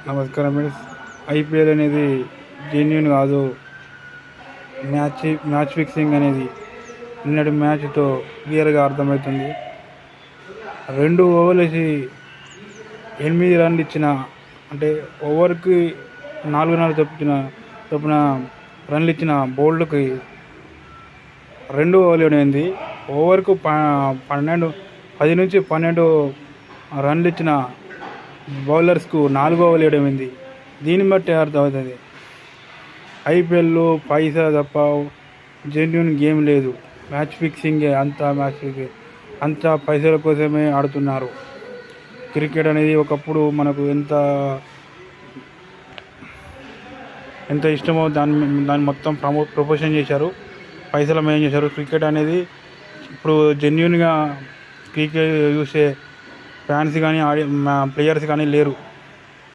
నమస్కారం friends. IPL అనేది genuine కాదు. మ్యాచ్ ఫిక్సింగ్ అనేది నిన్నటి మ్యాచ్తో క్లియర్గా అర్థమవుతుంది. 2 ఓవర్లు వేసి 8 రన్లు ఇచ్చిన, అంటే ఓవర్కి 4 చొప్పున రన్లు ఇచ్చిన బౌల్డ్కి 2 ఓవర్లు ఇవ్వడమైంది. ఓవర్కు 10 నుంచి 12 రన్లు ఇచ్చిన బౌలర్స్కు 4 ఓవర్లు ఇవ్వడమైంది. దీన్ని బట్టి అర్థమవుతుంది ఐపీఎల్లో పైసా తప్ప జెన్యూన్ గేమ్ లేదు. మ్యాచ్ ఫిక్సింగే అంతా పైసల కోసమే ఆడుతున్నారు. క్రికెట్ అనేది ఒకప్పుడు మనకు ఎంత ఇష్టమో దాన్ని మొత్తం ప్రమోషన్ చేశారు, పైసల మెయిన్ చేశారు. క్రికెట్ అనేది ఇప్పుడు జెన్యూన్గా క్రికెట్ చూసే ఫ్యాన్స్ కానీ ప్లేయర్స్ కానీ లేరు.